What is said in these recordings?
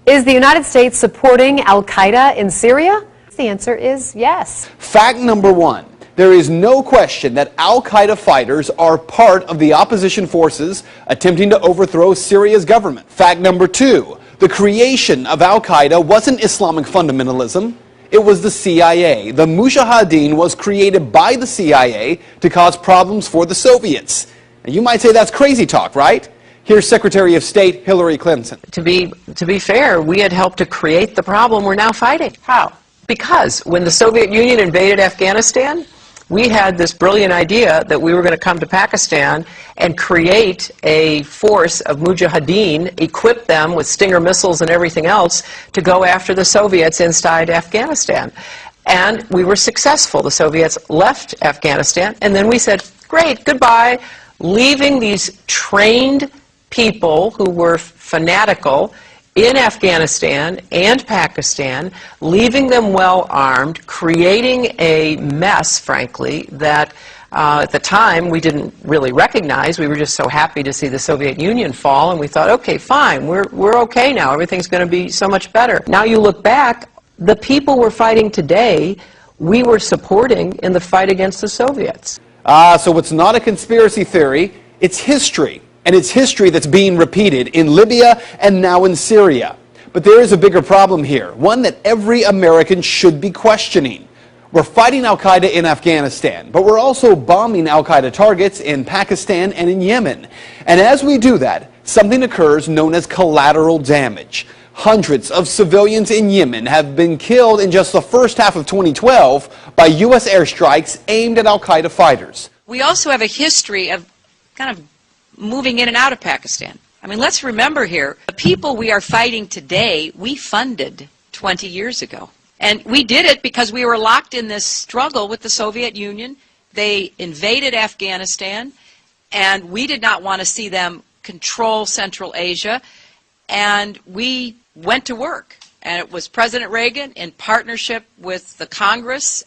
Is the United States supporting al-Qaeda in Syria? The answer is yes. Fact number one. There is no question that al-Qaeda fighters are part of the opposition forces attempting to overthrow Syria's government. Fact number two. The creation of al-Qaeda wasn't Islamic fundamentalism. It was the CIA. The Mujahideen was created by the CIA to cause problems for the Soviets. And you might say that's crazy talk, right? Here's Secretary of State Hillary Clinton. To be fair, we had helped to create the problem we're now fighting. How? Because when the Soviet Union invaded Afghanistan, we had this brilliant idea that we were going to come to Pakistan and create a force of Mujahideen, equip them with Stinger missiles and everything else to go after the Soviets inside Afghanistan. And we were successful. The Soviets left Afghanistan, and then we said, great, goodbye, leaving these trained people who were fanatical in Afghanistan and Pakistan, leaving them well armed, creating a mess, frankly, that at the time we didn't really recognize. We were just so happy to see the Soviet Union fall, and we thought, okay, fine, we're okay now. Everything's going to be so much better. Now you look back, the people we're fighting today, we were supporting in the fight against the Soviets. So it's not a conspiracy theory, it's history. And it's history that's being repeated in Libya and now in Syria. But there is a bigger problem here, one that every American should be questioning. We're fighting al-Qaeda in Afghanistan, but we're also bombing al-Qaeda targets in Pakistan and in Yemen. And as we do that, something occurs known as collateral damage. Hundreds of civilians in Yemen have been killed in just the first half of 2012 by U.S. airstrikes aimed at al-Qaeda fighters. We also have a history of kind of moving in and out of Pakistan. I mean, let's remember here, the people we are fighting today, we funded 20 years ago. And we did it because we were locked in this struggle with the Soviet Union. They invaded Afghanistan, and we did not want to see them control Central Asia. And we went to work. And it was President Reagan, in partnership with the Congress,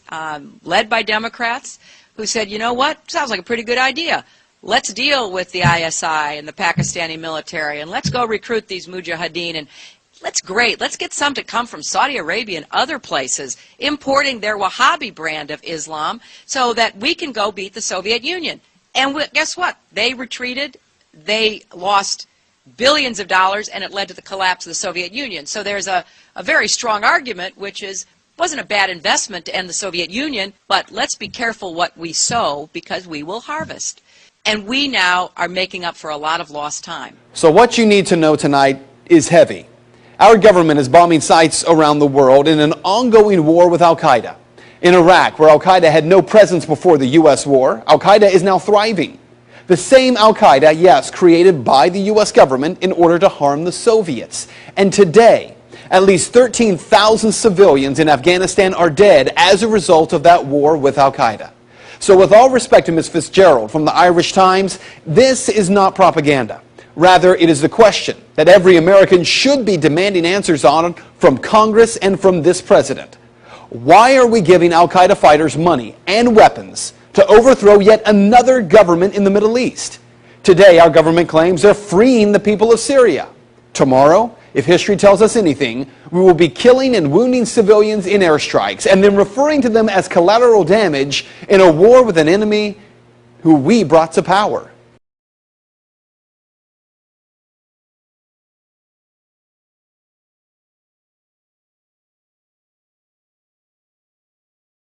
led by Democrats, who said, you know what, sounds like a pretty good idea. Let's deal with the ISI and the Pakistani military, and let's go recruit these Mujahideen, and let's get some to come from Saudi Arabia and other places, importing their Wahhabi brand of Islam so that we can go beat the Soviet Union. And guess what? They retreated, they lost billions of dollars, and it led to the collapse of the Soviet Union. So there's a very strong argument, which is, wasn't a bad investment to end the Soviet Union, but let's be careful what we sow because we will harvest. And we now are making up for a lot of lost time. So what you need to know tonight is heavy. Our government is bombing sites around the world in an ongoing war with al-Qaeda. In Iraq, where al-Qaeda had no presence before the U.S. war, al-Qaeda is now thriving. The same al-Qaeda, yes, created by the U.S. government in order to harm the Soviets. And today, at least 13,000 civilians in Afghanistan are dead as a result of that war with al-Qaeda. So with all respect to Ms. Fitzgerald from the Irish Times, this is not propaganda. Rather, it is the question that every American should be demanding answers on from Congress and from this president. Why are we giving al-Qaeda fighters money and weapons to overthrow yet another government in the Middle East? Today, our government claims they're freeing the people of Syria. Tomorrow, if history tells us anything, we will be killing and wounding civilians in airstrikes and then referring to them as collateral damage in a war with an enemy who we brought to power.